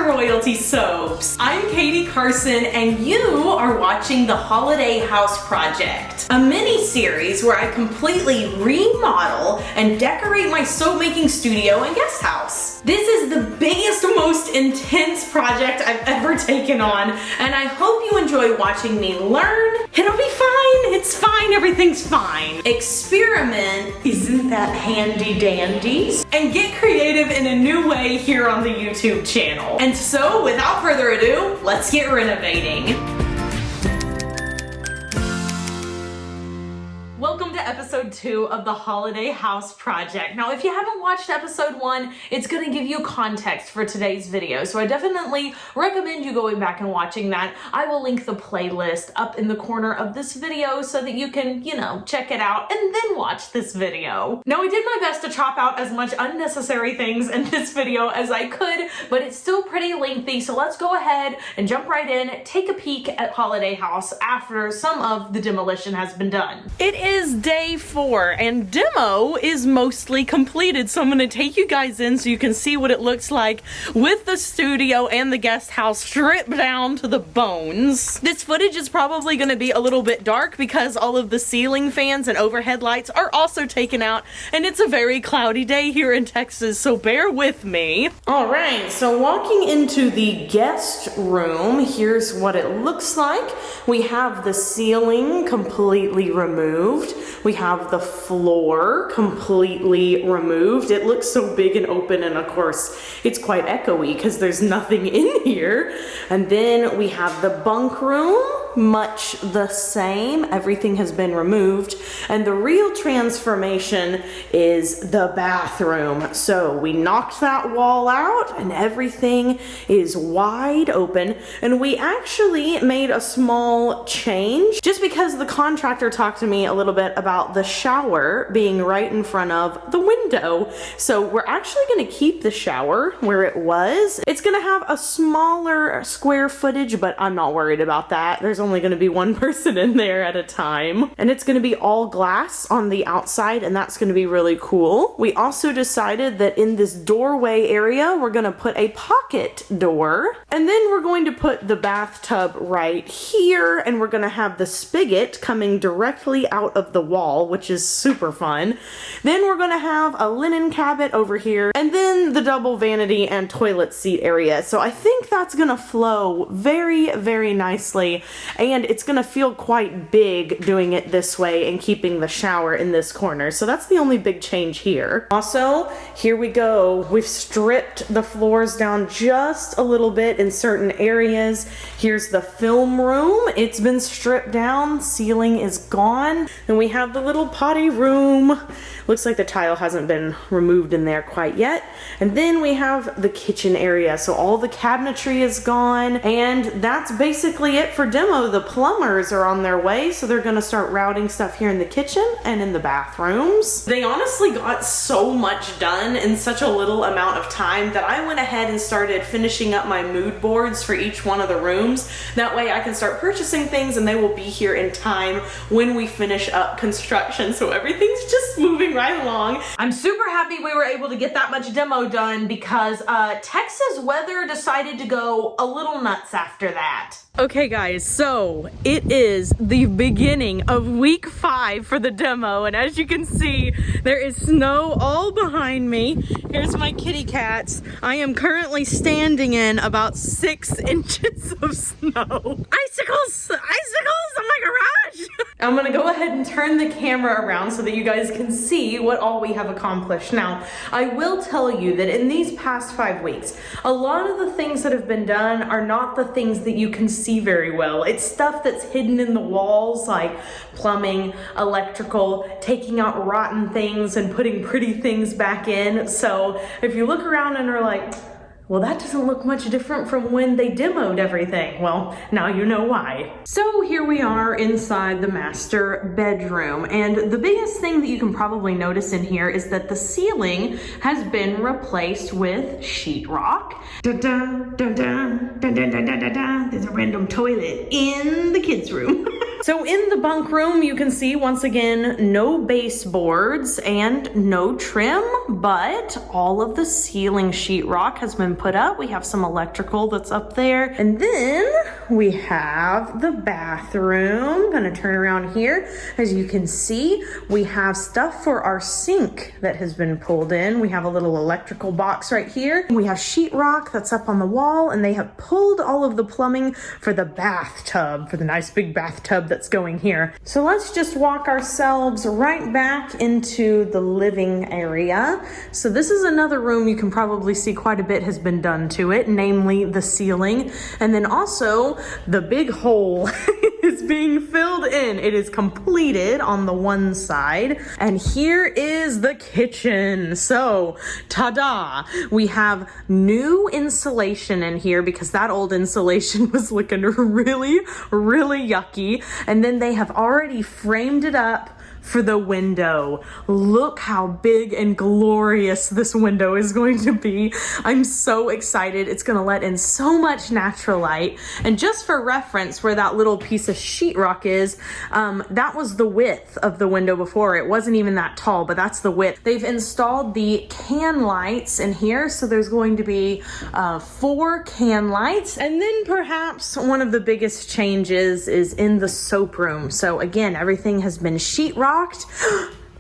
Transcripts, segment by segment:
royalty soaps. I'm Katie Carson and you are watching the Holiday House Project, a mini series where I completely remodel and decorate my soap making studio and guest house. This is the biggest, most intense project I've ever taken on, and I hope you enjoy watching me learn. It'll be fine, it's fine, everything's fine. Experiment, isn't that handy dandy? And get creative in a new way here on the YouTube channel. And so, without further ado, let's get renovating. Welcome to episode 2 of the Holiday House Project. Now, if you haven't watched episode 1, it's going to give you context for today's video, so I definitely recommend you going back and watching that. I will link the playlist up in the corner of this video so that you can, check it out and then watch this video. Now, I did my best to chop out as much unnecessary things in this video as I could, but it's still pretty lengthy, so let's go ahead and jump right in, take a peek at Holiday House after some of the demolition has been done. It is day 4 and demo is mostly completed, so I'm going to take you guys in so you can see what it looks like with the studio and the guest house stripped down to the bones. This footage is probably going to be a little bit dark because all of the ceiling fans and overhead lights are also taken out, and it's a very cloudy day here in Texas, so bear with me. Alright, so walking into the guest room, here's what it looks like. We have the ceiling completely removed. We have the floor completely removed. It looks so big and open, and of course it's quite echoey because there's nothing in here. And then we have the bunk room, much the same. Everything has been removed, and the real transformation is the bathroom. So we knocked that wall out and everything is wide open, and we actually made a small change just because the contractor talked to me a little bit about the shower being right in front of the window. So we're actually going to keep the shower where it was. It's going to have a smaller square footage, but I'm not worried about that. There's only going to be one person in there at a time, and it's going to be all glass on the outside, and that's going to be really cool. We also decided that in this doorway area we're going to put a pocket door, and then we're going to put the bathtub right here, and we're going to have the spigot coming directly out of the wall, which is super fun. Then we're going to have a linen cabinet over here, and then the double vanity and toilet seat area. So I think that's going to flow very, very nicely, and it's going to feel quite big doing it this way and keeping the shower in this corner. So that's the only big change here. Also, here we go. We've stripped the floors down just a little bit in certain areas. Here's the film room. It's been stripped down. Ceiling is gone. And we have the little potty room. Looks like the tile hasn't been removed in there quite yet. And then we have the kitchen area. So all the cabinetry is gone, and that's basically it for demo. The plumbers are on their way, so they're gonna start routing stuff here in the kitchen and in the bathrooms. They honestly got so much done in such a little amount of time that I went ahead and started finishing up my mood boards for each one of the rooms. That way I can start purchasing things and they will be here in time when we finish up construction. So everything's just moving right along. I'm super happy we were able to get that much demo done because Texas weather decided to go a little nuts after that. Okay guys, so it is the beginning of week 5 for the demo, and as you can see, there is snow all behind me. Here's my kitty cats. I am currently standing in about 6 inches of snow. Icicles! Icicles! Oh my garage! I'm gonna go ahead and turn the camera around so that you guys can see what all we have accomplished. Now, I will tell you that in these past 5 weeks, a lot of the things that have been done are not the things that you can see very well. It's stuff that's hidden in the walls, like plumbing, electrical, taking out rotten things and putting pretty things back in. So if you look around and are like, well, that doesn't look much different from when they demoed everything. Well, now you know why. So here we are inside the master bedroom, and the biggest thing that you can probably notice in here is that the ceiling has been replaced with sheetrock. Dun, dun, dun, dun, dun, dun, dun, dun, dun, dun. There's a random toilet in the kids' room. So in the bunk room, you can see once again, no baseboards and no trim, but all of the ceiling sheetrock has been put up. We have some electrical that's up there. And then we have the bathroom. I'm gonna turn around here. As you can see, we have stuff for our sink that has been pulled in. We have a little electrical box right here. We have sheetrock that's up on the wall, and they have pulled all of the plumbing for the bathtub, for the nice big bathtub that's going here. So let's just walk ourselves right back into the living area. So this is another room you can probably see quite a bit has been done to it, namely the ceiling. And then also the big hole is being filled in. It is completed on the one side. And here is the kitchen. So, ta-da! We have new insulation in here because that old insulation was looking really, really yucky. And then they have already framed it up for the window. Look how big and glorious this window is going to be. I'm so excited. It's gonna let in so much natural light. And just for reference, where that little piece of sheetrock is, that was the width of the window before. It wasn't even that tall, but that's the width. They've installed the can lights in here, so there's going to be 4 can lights. And then perhaps one of the biggest changes is in the soap room. So again, everything has been sheetrock.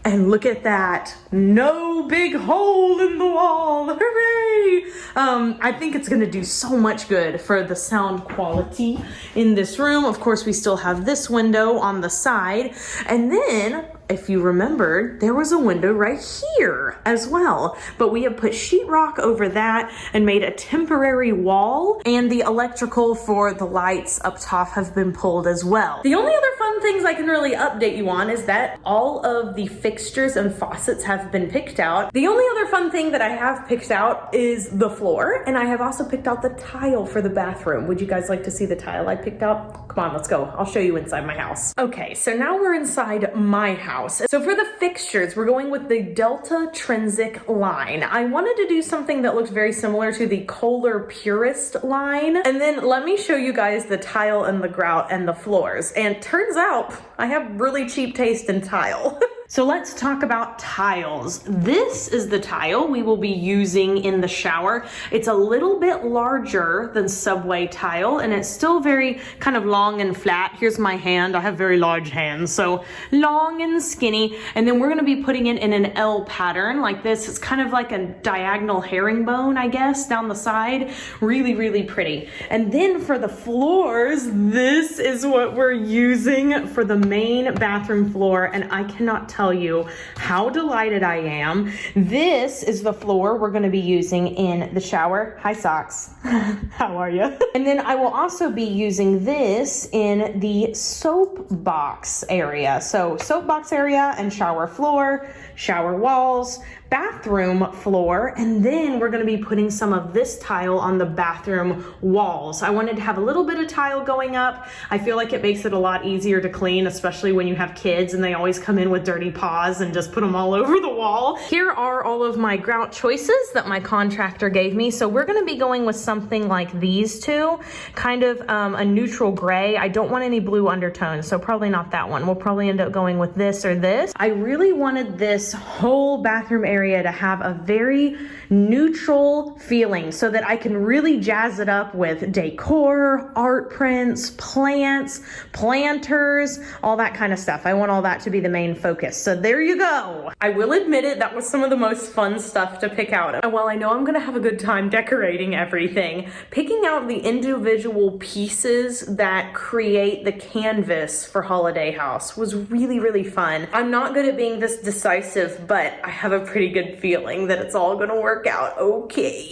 And look at that, no big hole in the wall, hooray! I think it's gonna do so much good for the sound quality in this room. Of course, we still have this window on the side. And then, if you remembered, there was a window right here as well. But we have put sheetrock over that and made a temporary wall, and the electrical for the lights up top have been pulled as well. The only other fun things I can really update you on is that all of the fixtures and faucets have been picked out. The only other fun thing that I have picked out is the floor, and I have also picked out the tile for the bathroom. Would you guys like to see the tile I picked out? Come on, let's go. I'll show you inside my house. Okay, so now we're inside my house. So for the fixtures, we're going with the Delta Trinsic line. I wanted to do something that looks very similar to the Kohler Purist line. And then let me show you guys the tile and the grout and the floors. And turns out I have really cheap taste in tile. So let's talk about tiles. This is the tile we will be using in the shower. It's a little bit larger than Subway tile, and it's still very kind of long and flat. Here's my hand. I have very large hands, so long and skinny. And then we're gonna be putting it in an L pattern like this. It's kind of like a diagonal herringbone, I guess, down the side. Really, really pretty. And then for the floors, this is what we're using for the main bathroom floor, and I cannot tell you how delighted I am. This is the floor we're going to be using in the shower. Hi, socks. How are you? And then I will also be using this in the soap box area. So soap box area and shower floor, shower walls, bathroom floor, and then we're going to be putting some of this tile on the bathroom walls. I wanted to have a little bit of tile going up. I feel like it makes it a lot easier to clean, especially when you have kids and they always come in with dirty paws and just put them all over the wall. Here are all of my grout choices that my contractor gave me. So we're going to be going with something like these two, kind of a neutral gray. I don't want any blue undertones, so probably not that one. We'll probably end up going with this or this. I really wanted this whole bathroom area to have a very neutral feeling so that I can really jazz it up with decor, art prints, plants, planters, all that kind of stuff. I want all that to be the main focus. So there you go. I will admit it, that was some of the most fun stuff to pick out. And while I know I'm gonna have a good time decorating everything, picking out the individual pieces that create the canvas for Holiday House was really, really fun. I'm not good at being this decisive, but I have a pretty good feeling that it's all gonna work out okay.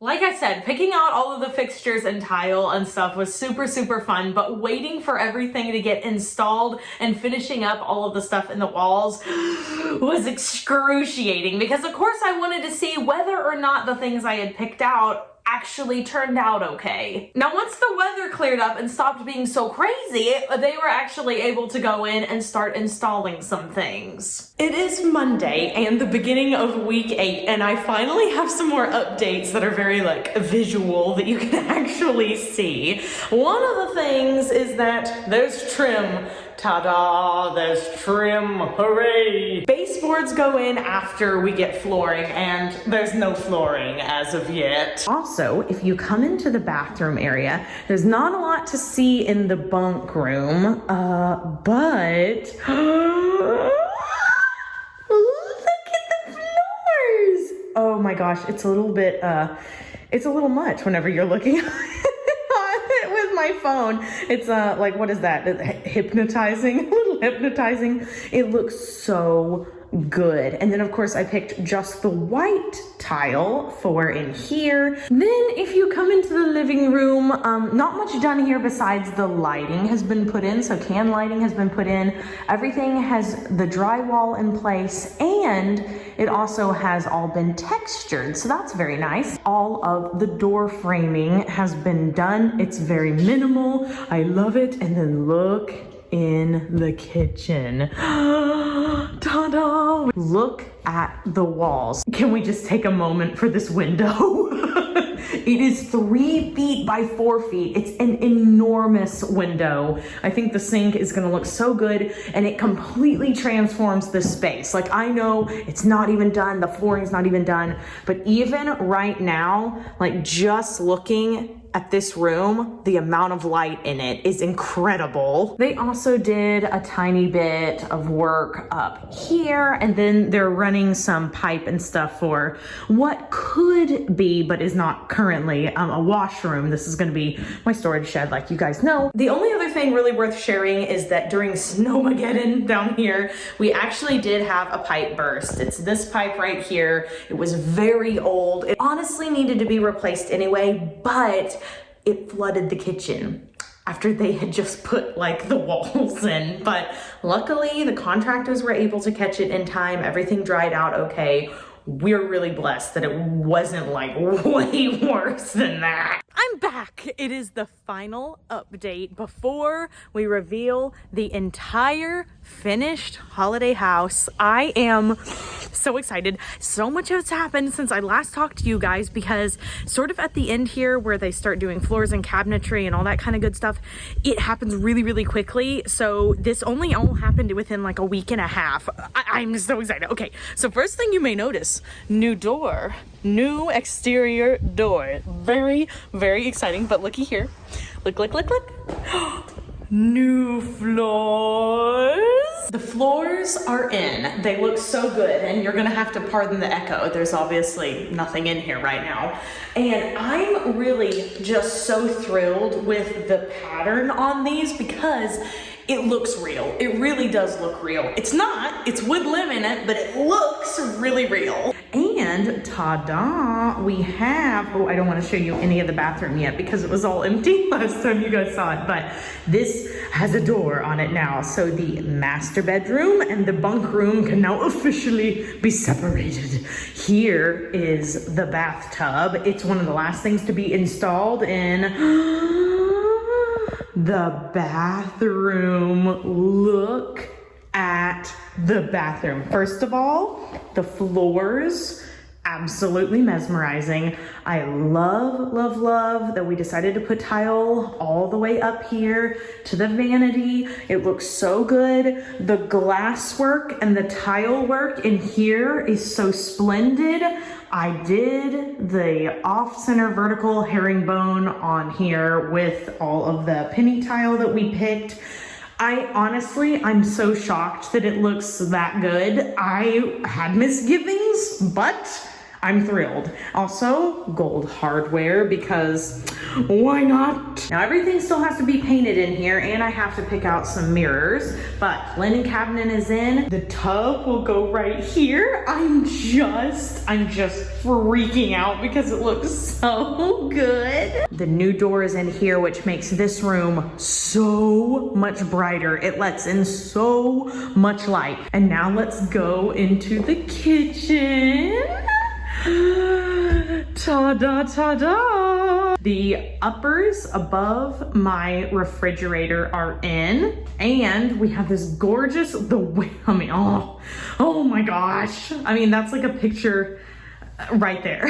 Like I said, picking out all of the fixtures and tile and stuff was super, super fun, but waiting for everything to get installed and finishing up all of the stuff in the walls was excruciating because of course I wanted to see whether or not the things I had picked out actually turned out okay. Now, once the weather cleared up and stopped being so crazy, they were actually able to go in and start installing some things. It is Monday and the beginning of week 8, and I finally have some more updates that are very like visual that you can actually see. One of the things is that there's trim Ta-da, there's trim, hooray! Baseboards go in after we get flooring, and there's no flooring as of yet. Also, if you come into the bathroom area, there's not a lot to see in the bunk room, but look at the floors! Oh my gosh, it's a little bit, it's a little much whenever you're looking with my phone. It's like, what is that? Hypnotizing, a little hypnotizing. It looks so good. And then of course I picked just the white tile for in here. Then if you come into the living room, not much done here besides the lighting has been put in. So can lighting has been put in. Everything has the drywall in place, and it also has all been textured. So that's very nice. All of the door framing has been done. It's very minimal. I love it. And then look in the kitchen. Ta-da! Look at the walls. Can we just take a moment for this window? It is 3 feet by 4 feet. It's an enormous window. I think the sink is gonna look so good, and it completely transforms the space. Like, I know it's not even done, the flooring's not even done, but even right now, like just looking at this room, the amount of light in it is incredible. They also did a tiny bit of work up here, and then they're running some pipe and stuff for what could be, but is not currently, a washroom. This is gonna be my storage shed, like you guys know. The only other thing really worth sharing is that during Snowmageddon down here, we actually did have a pipe burst. It's this pipe right here. It was very old. It honestly needed to be replaced anyway, but it flooded the kitchen after they had just put like the walls in. But luckily the contractors were able to catch it in time. Everything dried out okay. We're really blessed that it wasn't like way worse than that. I'm back. It is the final update before we reveal the entire finished holiday house. I am so excited. So much has happened since I last talked to you guys, because sort of at the end here where they start doing floors and cabinetry and all that kind of good stuff, it happens really, really quickly. So this only all happened within like a week and a half. I'm so excited. Okay, so first thing you may notice, new door, new exterior door. Very, very exciting, but looky here. Look, look, look, look. New floors. The floors are in. They look so good, and you're gonna have to pardon the echo. There's obviously nothing in here right now. And I'm really just so thrilled with the pattern on these because it looks real. It really does look real. It's not, it's wood laminate, but it looks really real. And ta-da, we have, oh, I don't want to show you any of the bathroom yet because it was all empty last time you guys saw it, but this has a door on it now. So the master bedroom and the bunk room can now officially be separated. Here is the bathtub. It's one of the last things to be installed in the bathroom. Look at the bathroom. First of all, the floors, absolutely mesmerizing. I love, love, love that we decided to put tile all the way up here to the vanity. It looks so good. The glass work and the tile work in here is so splendid. I did the off-center vertical herringbone on here with all of the penny tile that we picked. I'm so shocked that it looks that good. I had misgivings, but I'm thrilled. Also, gold hardware, because why not? Now everything still has to be painted in here, and I have to pick out some mirrors, but linen cabinet is in. The tub will go right here. I'm just freaking out because it looks so good. The new door is in here, which makes this room so much brighter. It lets in so much light. And now let's go into the kitchen. Ta-da, ta-da! The uppers above my refrigerator are in, and we have this gorgeous, oh my gosh. I mean, that's like a picture right there.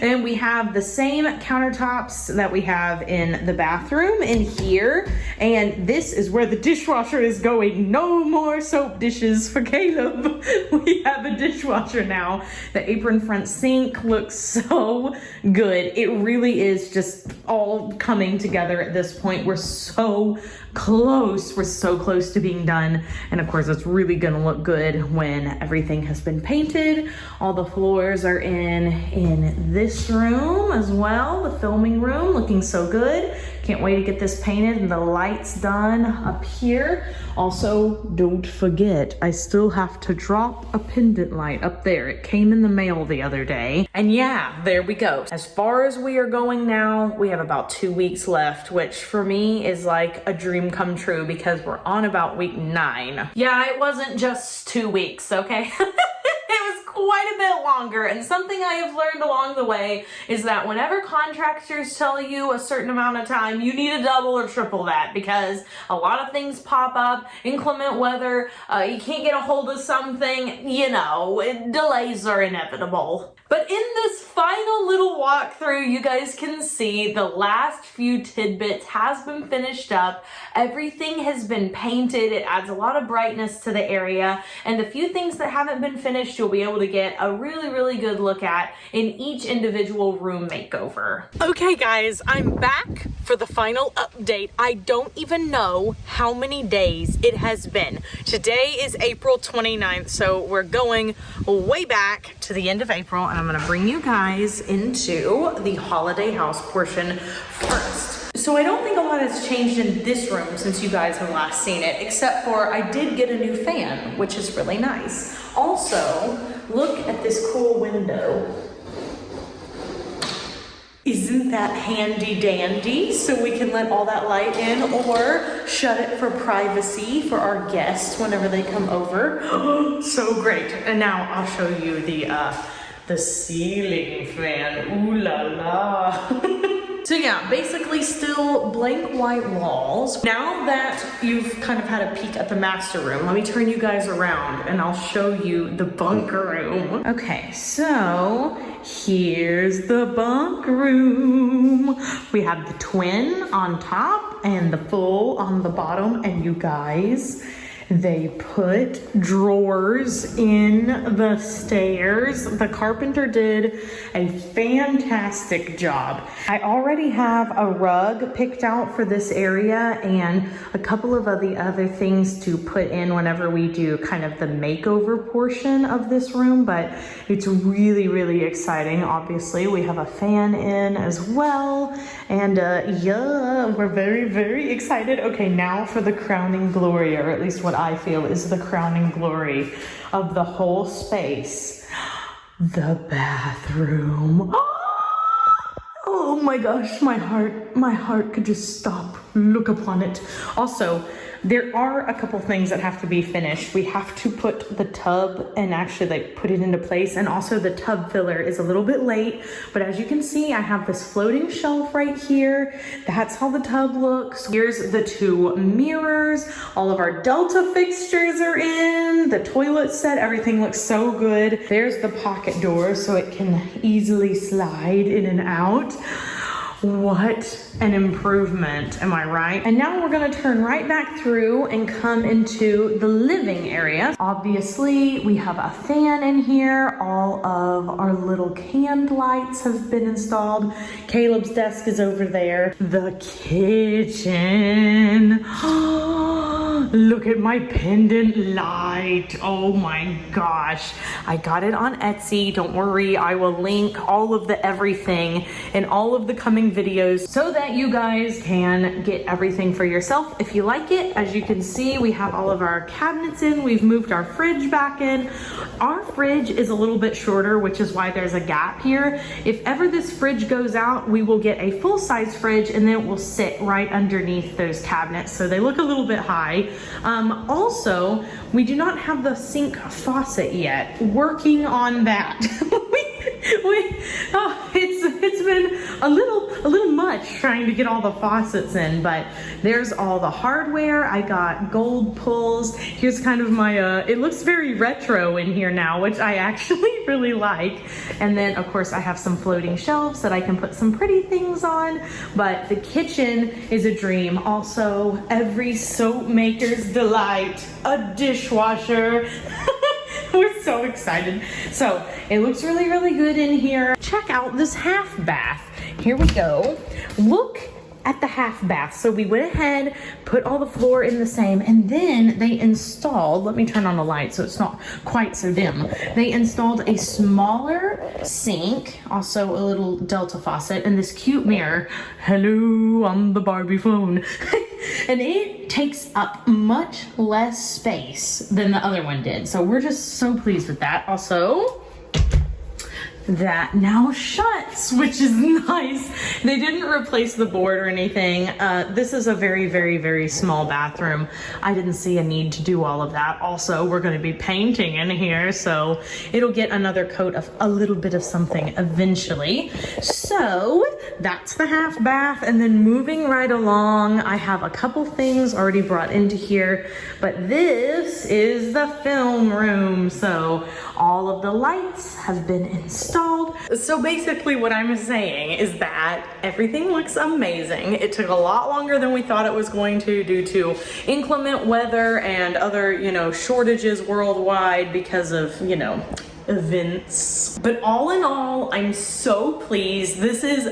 And we have the same countertops that we have in the bathroom in here. And this is where the dishwasher is going. No more soap dishes for Caleb. We have a dishwasher now. The apron front sink looks so good. It really is just all coming together at this point. We're so close. We're so close to being done. And of course, it's really gonna look good when everything has been painted. All the floors are in this room as well. The filming room looking so good. Can't wait to get this painted and the lights done up here. Also, don't forget, I still have to drop a pendant light up there. It came in the mail the other day. And yeah, there we go. As far as we are going now, we have about 2 weeks left, which for me is like a dream come true because we're on about week 9. Yeah, it wasn't just 2 weeks, okay? It was quite a bit longer, and something I have learned along the way is that whenever contractors tell you a certain amount of time, you need to double or triple that because a lot of things pop up, inclement weather, you can't get a hold of something, you know, delays are inevitable. But in this final little walkthrough, you guys can see the last few tidbits has been finished up. Everything has been painted. It adds a lot of brightness to the area. And the few things that haven't been finished, you'll be able to get a really, really good look at in each individual room makeover. Okay guys, I'm back for the final update. I don't even know how many days it has been. Today is April 29th, so we're going way back to the end of April, and I'm gonna bring you guys into the holiday house portion first. So I don't think a lot has changed in this room since you guys have last seen it, except for I did get a new fan, which is really nice. Also, look at this cool window. Isn't that handy dandy? So we can let all that light in or shut it for privacy for our guests whenever they come over. So great. And now I'll show you the ceiling fan. Ooh la la. So yeah, basically still blank white walls. Now that you've kind of had a peek at the master room, let me turn you guys around and I'll show you the bunk room. Okay, so here's the bunk room. We have the twin on top and the full on the bottom, and you guys, they put drawers in the stairs. The carpenter did a fantastic job. I already have a rug picked out for this area and a couple of the other things to put in whenever we do kind of the makeover portion of this room, but it's really, really exciting. Obviously, we have a fan in as well, and yeah, we're very, very excited. Okay, now for the crowning glory, or at least what I feel is the crowning glory of the whole space, the bathroom. Oh my gosh, my heart could just stop. Look upon it. Also, there are a couple things that have to be finished. We have to put the tub and actually like put it into place, and also the tub filler is a little bit late, but as you can see, I have this floating shelf right here. That's how the tub looks. Here's the 2 mirrors. All of our Delta fixtures are in. The toilet set, everything looks so good. There's the pocket door so it can easily slide in and out. What an improvement, am I right? And now we're gonna turn right back through and come into the living area. Obviously, we have a fan in here. All of our little canned lights have been installed. Caleb's desk is over there. The kitchen. Look at my pendant light. Oh my gosh. I got it on Etsy. Don't worry, I will link all of the everything in all of the coming videos so that you guys can get everything for yourself if you like it. As you can see, we have all of our cabinets in. We've moved our fridge back in. Our fridge is a little bit shorter, which is why there's a gap here. If ever this fridge goes out, we will get a full-size fridge and then it will sit right underneath those cabinets, so they look a little bit high. Also, we do not have the sink faucet yet. Working on that. It's been a little much trying to get all the faucets in, but there's all the hardware. I got gold pulls. Here's kind of my, it looks very retro in here now, which I actually really like. And then of course I have some floating shelves that I can put some pretty things on, but the kitchen is a dream. Also, every soap maker's delight, a dishwasher. We're so excited. So it looks really, really good in here. Check out this half bath. Here we go. Look at the half bath. So we went ahead, put all the floor in the same, and then they installed, let me turn on the light so it's not quite so dim. They installed a smaller sink, also a little Delta faucet, and this cute mirror. Hello, I'm the Barbie phone. And it takes up much less space than the other one did. So we're just so pleased with that. Also, that now shuts, which is nice. They didn't replace the board or anything. This is a very, very, very small bathroom. I didn't see a need to do all of that. Also, we're going to be painting in here, so it'll get another coat of a little bit of something eventually. So that's the half bath. And then moving right along, I have a couple things already brought into here, but this is the film room. So all of the lights have been installed. So basically what I'm saying is that everything looks amazing. It took a lot longer than we thought it was going to due to inclement weather and other, shortages worldwide because of, events. But all in all, I'm so pleased. This is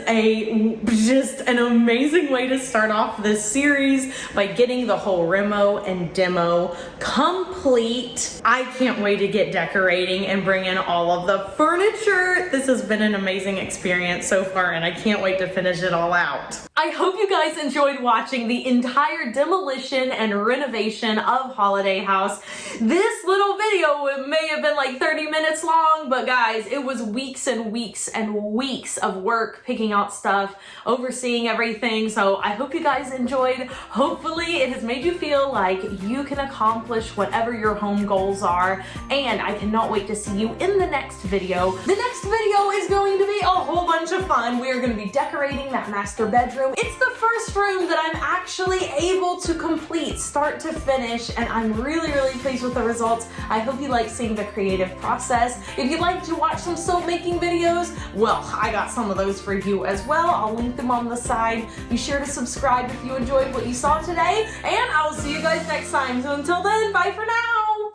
just an amazing way to start off this series by getting the whole remo and demo complete. I can't wait to get decorating and bring in all of the furniture. This has been an amazing experience so far, and I can't wait to finish it all out. I hope you guys enjoyed watching the entire demolition and renovation of Holiday House. This little video may have been like 30 minutes long, but guys, it was weeks and weeks and weeks of work picking out stuff, overseeing everything. So I hope you guys enjoyed. Hopefully it has made you feel like you can accomplish whatever your home goals are, and I cannot wait to see you in the next video. The next video is going to be a whole bunch of fun. We are going to be decorating that master bedroom. It's the first room that I'm actually able to complete start to finish, and I'm really, really pleased with the results. I hope you like seeing the creative process. If you'd like to watch some soap making videos, well, I got some of those for you as well. I'll link them on the side. Be sure to subscribe if you enjoyed what you saw today, and I will see you guys next time. So until then, bye for now.